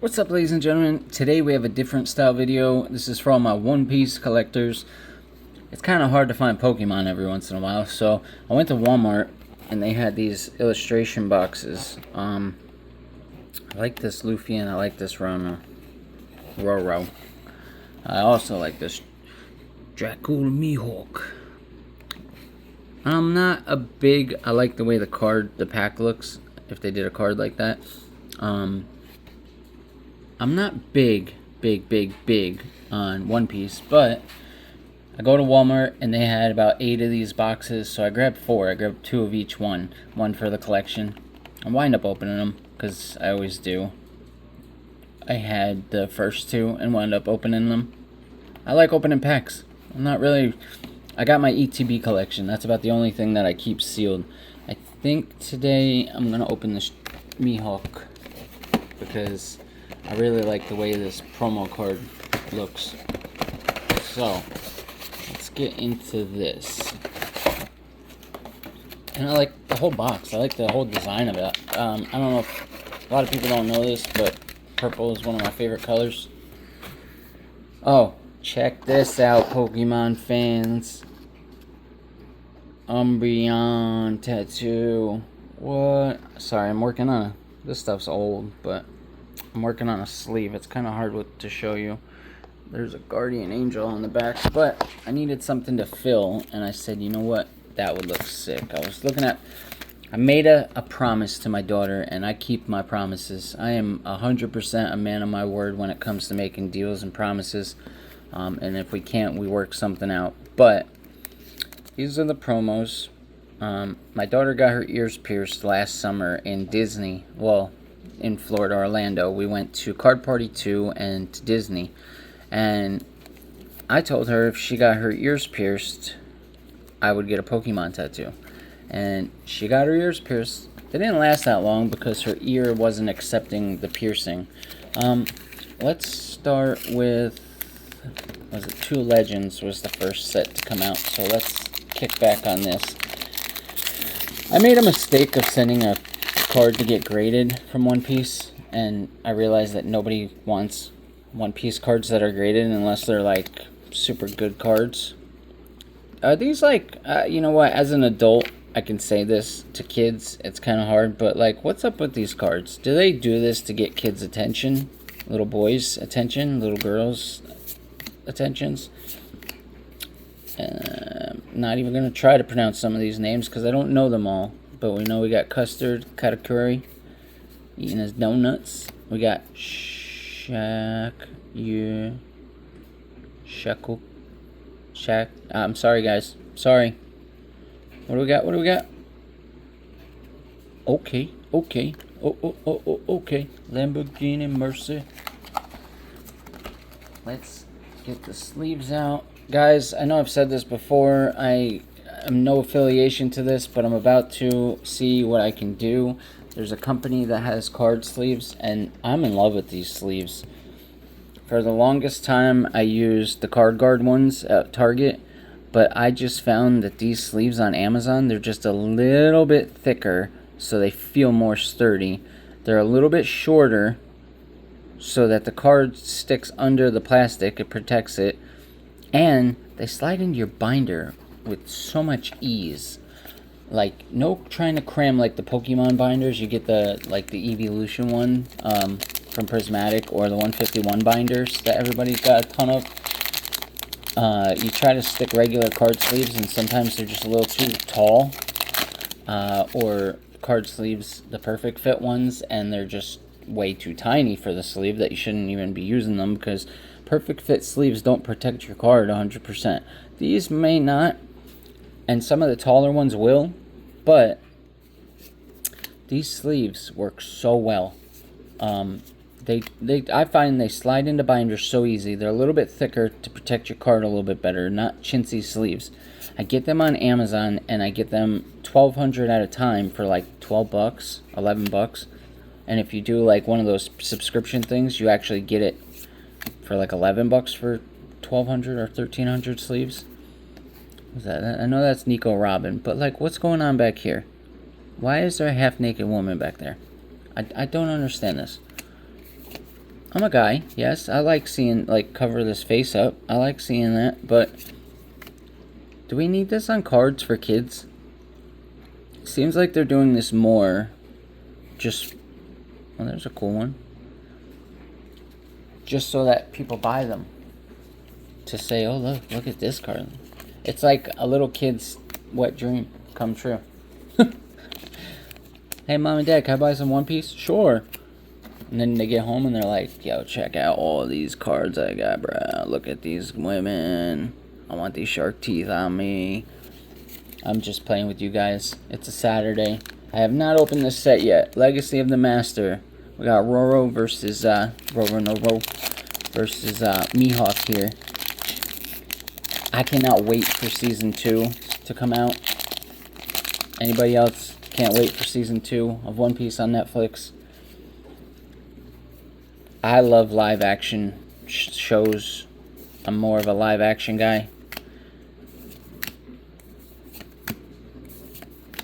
What's up, ladies and gentlemen? Today we have a different style video. This is for all my One Piece collectors. It's kind of hard to find Pokemon every once in a while, so I went to Walmart and they had these illustration boxes. I like this Luffy and I like this Roro. I also like this Dracula Mihawk. I'm not a big... I like the way the pack looks, if they did a card like that. I'm not big on One Piece, but I go to Walmart and they had about 8 of these boxes, so I grabbed 4. I grabbed 2 of each one for the collection. I wind up opening them, because I always do. I had the first 2 and wound up opening them. I like opening packs. I got my ETB collection. That's about the only thing that I keep sealed. I think today I'm going to open this Mihawk, because I really like the way this promo card looks. So, let's get into this. And I like the whole box. I like the whole design of it. I don't know if a lot of people don't know this, but purple is one of my favorite colors. Oh, check this out, Pokemon fans. Umbreon tattoo. What? Sorry, I'm working on a... This stuff's old, but... I'm working on a sleeve. It's kind of hard to show you. There's a guardian angel on the back, but I needed something to fill, and I said, you know what? That would look sick. I made a promise to my daughter, and I keep my promises. I am 100% a man of my word when it comes to making deals and promises. And if we can't, we work something out. But these are the promos. My daughter got her ears pierced last summer in Disney. Well, in Florida, Orlando. We went to Card Party 2 and to Disney, and I told her if she got her ears pierced, I would get a Pokemon tattoo. And she got her ears pierced. They didn't last that long because her ear wasn't accepting the piercing. Let's start with, was it 2 Legends was the first set to come out, so let's kick back on this. I made a mistake of sending a card to get graded from One Piece, and I realized that nobody wants One Piece cards that are graded unless they're like super good cards. Are these like, you know what, as an adult I can say this, to kids it's kind of hard, but like, what's up with these cards? Do they do this to get kids' attention? Little boys' attention? Little girls' attentions? Not even going to try to pronounce some of these names because I don't know them all. But we know we got Custard, Katakuri, eating his donuts. We got Shaq. I'm sorry, guys. Sorry. What do we got? Okay. Okay. Lamborghini Mercy. Let's get the sleeves out. Guys, I know I've said this before. I'm no affiliation to this, but I'm about to see what I can do. There's a company that has card sleeves, and I'm in love with these sleeves. For the longest time, I used the Card Guard ones at Target, but I just found that these sleeves on Amazon, they're just a little bit thicker, so they feel more sturdy. They're a little bit shorter, so that the card sticks under the plastic, it protects it, and they slide into your binder with so much ease. Like, no trying to cram like the Pokemon binders. You get the Evolution one from Prismatic, or the 151 binders that everybody's got a ton of. You try to stick regular card sleeves, and sometimes they're just a little too tall. Or card sleeves, the perfect fit ones, and they're just way too tiny for the sleeve that you shouldn't even be using them, because perfect fit sleeves don't protect your card 100%. These may not, and some of the taller ones will, but these sleeves work so well. I find they slide into binders so easy. They're a little bit thicker to protect your card a little bit better, not chintzy sleeves. I get them on Amazon, and I get them 1,200 at a time for like $12, $11. And if you do like one of those subscription things, you actually get it for like $11 for 1,200 or 1,300 sleeves. What's that? I know that's Nico Robin, but like, what's going on back here? Why is there a half-naked woman back there? I don't understand this. I'm a guy, yes. I like seeing, like, cover this face up. I like seeing that, but do we need this on cards for kids? Seems like they're doing this more. Just, well, there's a cool one. Just so that people buy them. To say, oh, look at this card. It's like a little kid's wet dream come true. Hey, Mom and Dad, can I buy some One Piece? Sure. And then they get home and they're like, yo, check out all these cards I got, bro. Look at these women. I want these shark teeth on me. I'm just playing with you guys. It's a Saturday. I have not opened this set yet. Legacy of the Master. We got Roro versus, versus Mihawk here. I cannot wait for Season 2 to come out. Anybody else can't wait for Season 2 of One Piece on Netflix? I love live action shows. I'm more of a live action guy.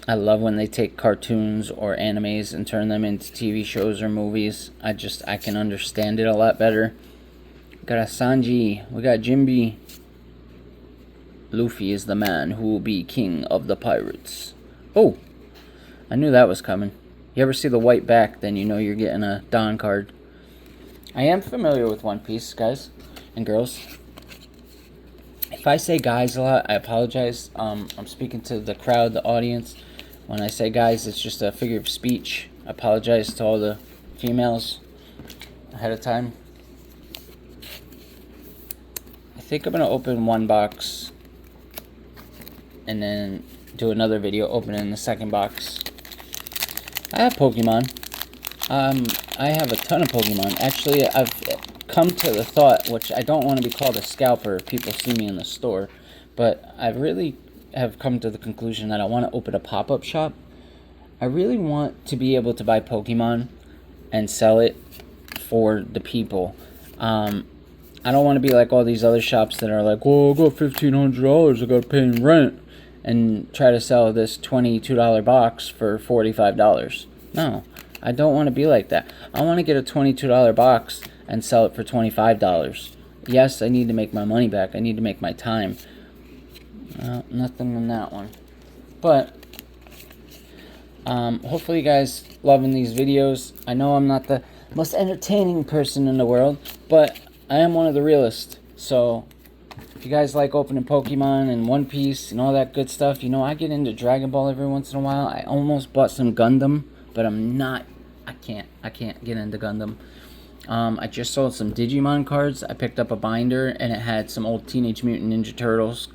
I love when they take cartoons or animes and turn them into TV shows or movies. I can understand it a lot better. We got a Sanji. We got Jinbe. Luffy is the man who will be king of the pirates. Oh, I knew that was coming. You ever see the white back, then you know you're getting a Don card. I am familiar with One Piece, guys and girls. If I say guys a lot, I apologize. I'm speaking to the crowd, the audience. When I say guys, it's just a figure of speech. I apologize to all the females ahead of time. I think I'm going to open one box and then do another video opening the second box. I have Pokemon. I have a ton of Pokemon. Actually, I've come to the thought, which I don't want to be called a scalper if people see me in the store, but I really have come to the conclusion that I want to open a pop-up shop. I really want to be able to buy Pokemon and sell it for the people. I don't want to be like all these other shops that are like, well, I got $1,500, I got to pay in rent, and try to sell this $22 box for $45. No, I don't want to be like that. I want to get a $22 box and sell it for $25. Yes, I need to make my money back. I need to make my time. Nothing in that one. But hopefully you guys loving these videos. I know I'm not the most entertaining person in the world, but I am one of the realest. So if you guys like opening Pokemon and One Piece and all that good stuff, you know I get into Dragon Ball every once in a while. I almost bought some Gundam, but I can't get into Gundam. I just sold some Digimon cards. I picked up a binder and it had some old Teenage Mutant Ninja Turtles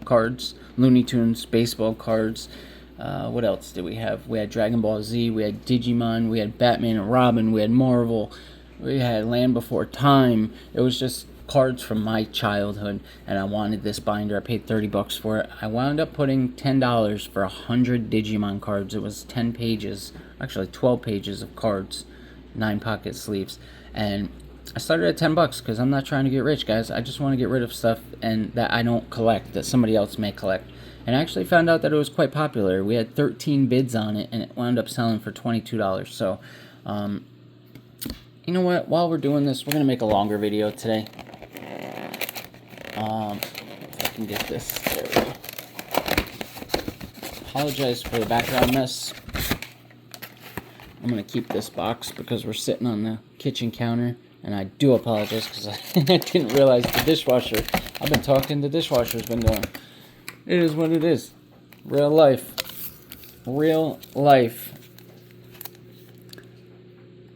cards, Looney Tunes baseball cards. What else did we have? We had Dragon Ball Z, we had Digimon, we had Batman and Robin, we had Marvel, we had Land Before Time. It was just cards from my childhood, and I wanted this binder. I paid $30 for it. I wound up putting $10 for 100 Digimon cards. It was 10 pages, actually 12 pages of cards, 9 pocket sleeves, and I started at $10 because I'm not trying to get rich, guys. I just want to get rid of stuff and that I don't collect, that somebody else may collect. And I actually found out that it was quite popular. We had 13 bids on it, and it wound up selling for $22. So, you know what? While we're doing this, we're going to make a longer video today. If I can get this. There we go. Apologize for the background mess. I'm going to keep this box because we're sitting on the kitchen counter. And I do apologize because I didn't realize the dishwasher. I've been talking, the dishwasher's been going. It is what it is. Real life. Real life.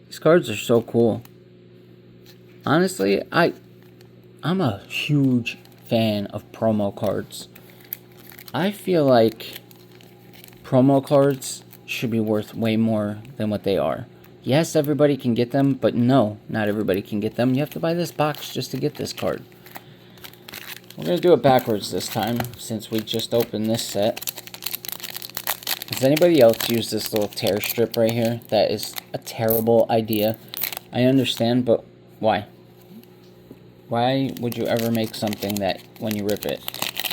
These cards are so cool. Honestly, I'm a huge fan of promo cards. I feel like promo cards should be worth way more than what they are. Yes, everybody can get them, but no, not everybody can get them. You have to buy this box just to get this card. We're going to do it backwards this time, since we just opened this set. Does anybody else use this little tear strip right here? That is a terrible idea. I understand, but why? Why would you ever make something that when you rip it?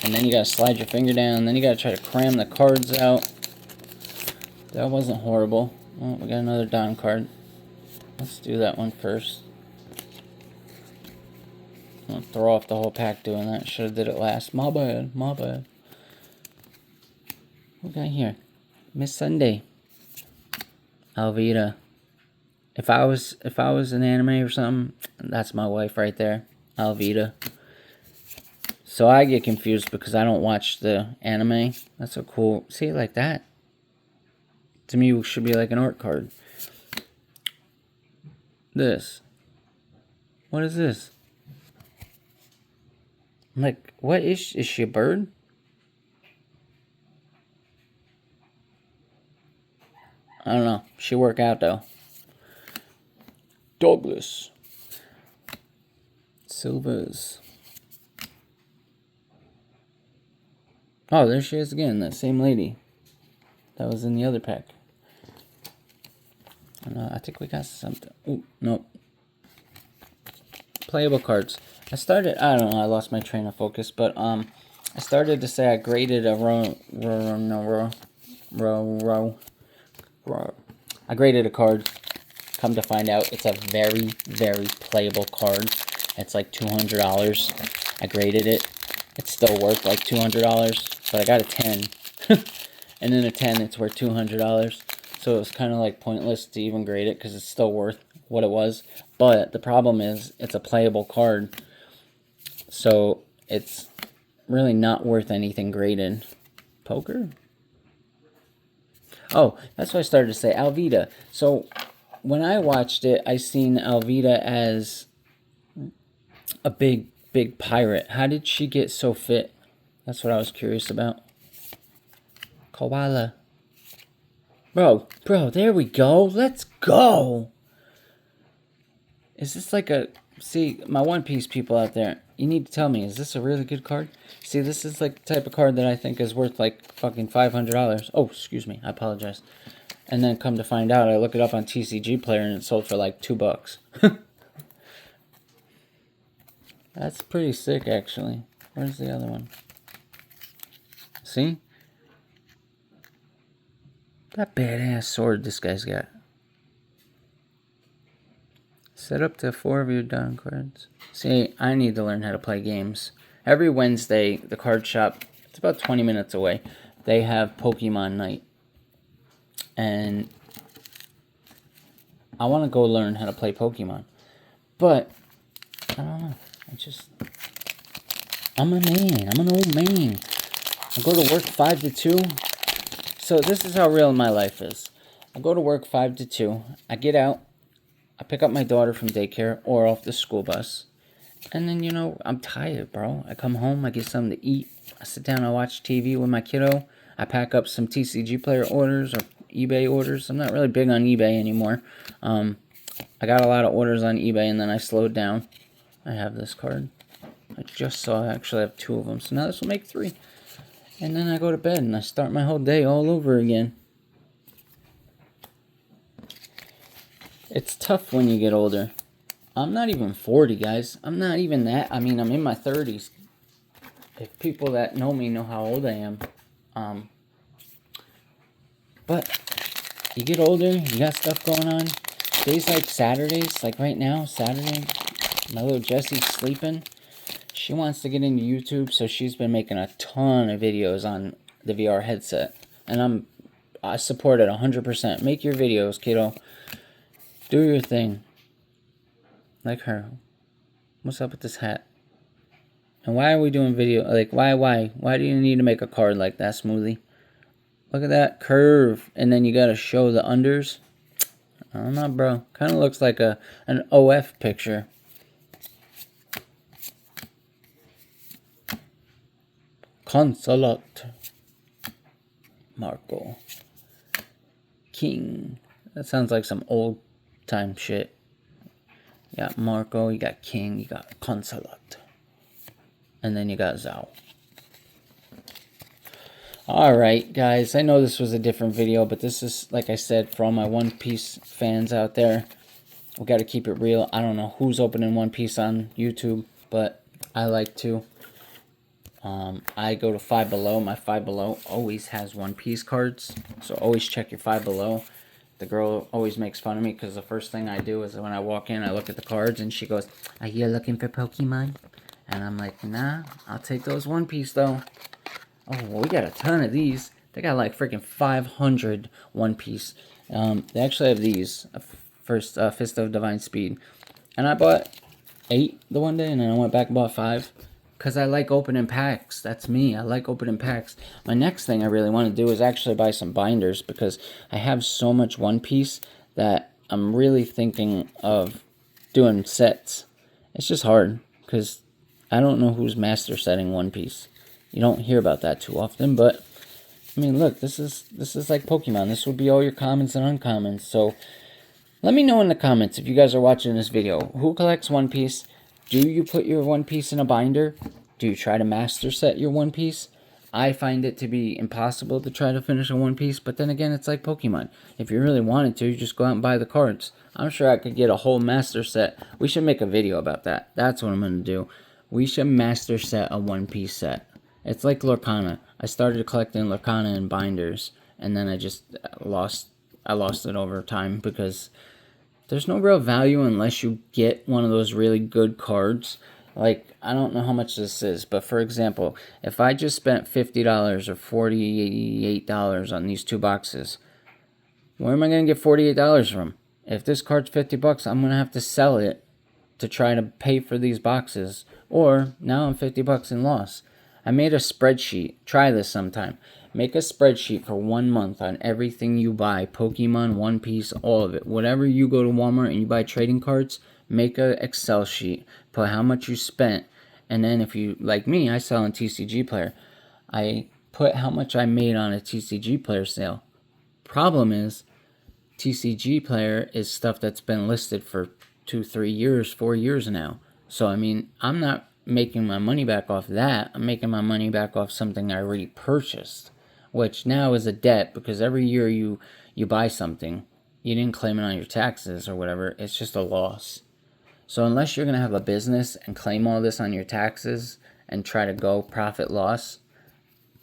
And then you got to slide your finger down, and then you got to try to cram the cards out. That wasn't horrible. Oh, we got another Don card. Let's do that one first. throw off the whole pack doing that. Should have did it last. My bad. My bad. What we got here? Miss Sunday. Alvida. If I was an anime or something, that's my wife right there. Alvida. So I get confused because I don't watch the anime. That's so cool. See, like that. To me, it should be like an art card. This. What is this? I'm like, what is she a bird? I don't know. She work out though. Douglas. Silvers. Oh, there she is again. That same lady. That was in the other pack. I think we got something. Oh, no. Playable cards. I don't know, I lost my train of focus, but I started to say I graded a I graded a card. Come to find out, it's a very, very playable card. It's like $200. I graded it. It's still worth like $200, but I got a 10. And then a 10, it's worth $200. So it was kind of like pointless to even grade it because it's still worth what it was. But the problem is, it's a playable card. So it's really not worth anything graded. Poker? Oh, that's what I started to say. Alvida. So when I watched it, I seen Alvida as a big pirate. How did she get so fit? That's what I was curious about. Koala. Bro, there we go. Let's go. Is this like a... See, my One Piece people out there, you need to tell me, is this a really good card? See, this is like the type of card that I think is worth like fucking $500. Oh, excuse me. I apologize. And then come to find out, I look it up on TCG Player and it sold for like $2. That's pretty sick, actually. Where's the other one? See? That badass sword this guy's got. Set up to 4 of your done cards. See, I need to learn how to play games. Every Wednesday, the card shop, it's about 20 minutes away, they have Pokemon night. And I want to go learn how to play Pokemon. But, I don't know. I'm a man. I'm an old man. I go to work 5 to 2. So this is how real my life is. I go to work 5 to 2. I get out. I pick up my daughter from daycare or off the school bus. And then, you know, I'm tired, bro. I come home. I get something to eat. I sit down. I watch TV with my kiddo. I pack up some TCG Player orders or eBay orders. I'm not really big on eBay anymore. I got a lot of orders on eBay and then I slowed down. I have this card. I just saw I actually have 2 of them. So now this will make 3. And then I go to bed and I start my whole day all over again. It's tough when you get older. I'm not even 40, guys. I'm not even that. I mean, I'm in my 30s. If people that know me know how old I am. But you get older, you got stuff going on. Days like Saturdays, like right now, Saturday, my little Jessie's sleeping. She wants to get into YouTube, so she's been making a ton of videos on the VR headset. And I support it 100%. Make your videos, kiddo. Do your thing. Like her. What's up with this hat? And why are we doing video? Like, why? Why do you need to make a card like that, Smoothie? Look at that curve. And then you gotta show the unders. I don't know, bro. Kind of looks like an OF picture. Consulate. Marco. King. That sounds like some old time shit. You got Marco, you got King, you got Consulate. And then you got Zhao. Alright, guys. I know this was a different video, but this is, like I said, for all my One Piece fans out there. We got to keep it real. I don't know who's opening One Piece on YouTube, but I like to. I go to Five Below. My Five Below always has One Piece cards, so always check your Five Below. The girl always makes fun of me because the first thing I do is when I walk in, I look at the cards, and she goes, "Are you looking for Pokemon?" And I'm like, nah, I'll take those One Piece though. Oh, well, we got a ton of these. They got like freaking 500 One Piece. They actually have these. First, Fist of Divine Speed. And I bought 8 the one day, and then I went back and bought 5. Because I like opening packs. That's me. I like opening packs. My next thing I really want to do is actually buy some binders, because I have so much One Piece that I'm really thinking of doing sets. It's just hard, because I don't know who's master setting One Piece. You don't hear about that too often, but I mean, look, this is like Pokemon. This would be all your commons and uncommons. So let me know in the comments, if you guys are watching this video, who collects One Piece? Do you put your One Piece in a binder? Do you try to master set your One Piece? I find it to be impossible to try to finish a One Piece, but then again, it's like Pokemon. If you really wanted to, you just go out and buy the cards. I'm sure I could get a whole master set. We should make a video about that. That's what I'm going to do. We should master set a One Piece set. It's like Lorcana. I started collecting Lorcana in binders, and then I just lost it over time, because there's no real value unless you get one of those really good cards. Like, I don't know how much this is, but for example, if I just spent $50 or $48 on these 2 boxes, where am I going to get $48 from? If this card's $50, I'm going to have to sell it to try to pay for these boxes, or now I'm $50 in loss. I made a spreadsheet. Try this sometime. Make a spreadsheet for 1 month on everything you buy. Pokemon, One Piece, all of it. Whatever you go to Walmart and you buy trading cards, make an Excel sheet. Put how much you spent. And then if you, like me, I sell on TCG Player. I put how much I made on a TCG Player sale. Problem is, TCG Player is stuff that's been listed for 2, 3 years, 4 years now. So, I mean, I'm not making my money back off that. I'm making my money back off something I already purchased, which now is a debt, because every year you buy something, you didn't claim it on your taxes or whatever, it's just a loss. So unless you're going to have a business and claim all this on your taxes and try to go profit loss,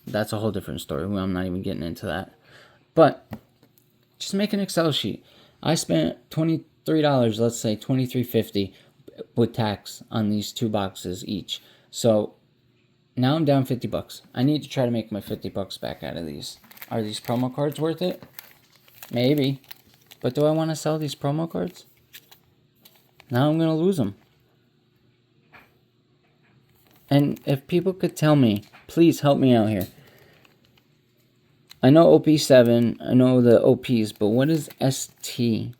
that's a whole different story. Well, I'm not even getting into that. But just make an Excel sheet. I spent $23, let's say $23.50 with tax on these 2 boxes each. So now I'm down $50. I need to try to make my $50 back out of these. Are these promo cards worth it? Maybe. But do I want to sell these promo cards? Now I'm going to lose them. And if people could tell me, please help me out here. I know OP7, I know the OPs, but what is ST?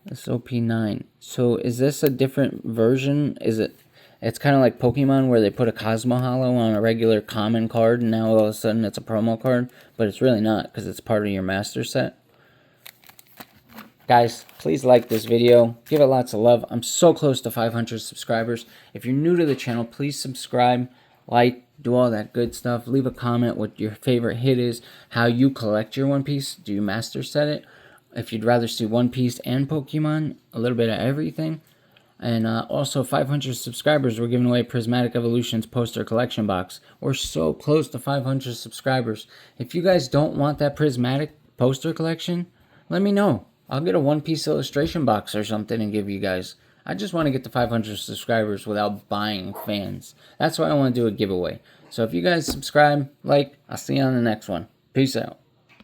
That's OP9. So is this a different version? It's kind of like Pokemon, where they put a Cosmo Hollow on a regular common card, and now all of a sudden it's a promo card, but it's really not, because it's part of your master set. Guys, please like this video. Give it lots of love. I'm so close to 500 subscribers. If you're new to the channel, please subscribe, like, do all that good stuff. Leave a comment what your favorite hit is, how you collect your One Piece. Do you master set it? If you'd rather see One Piece and Pokemon, a little bit of everything. And also, 500 subscribers, we're giving away Prismatic Evolutions poster collection box. We're so close to 500 subscribers. If you guys don't want that Prismatic poster collection, let me know. I'll get a One Piece illustration box or something and give you guys. I just want to get to 500 subscribers without buying fans. That's why I want to do a giveaway. So if you guys subscribe, like, I'll see you on the next one. Peace out.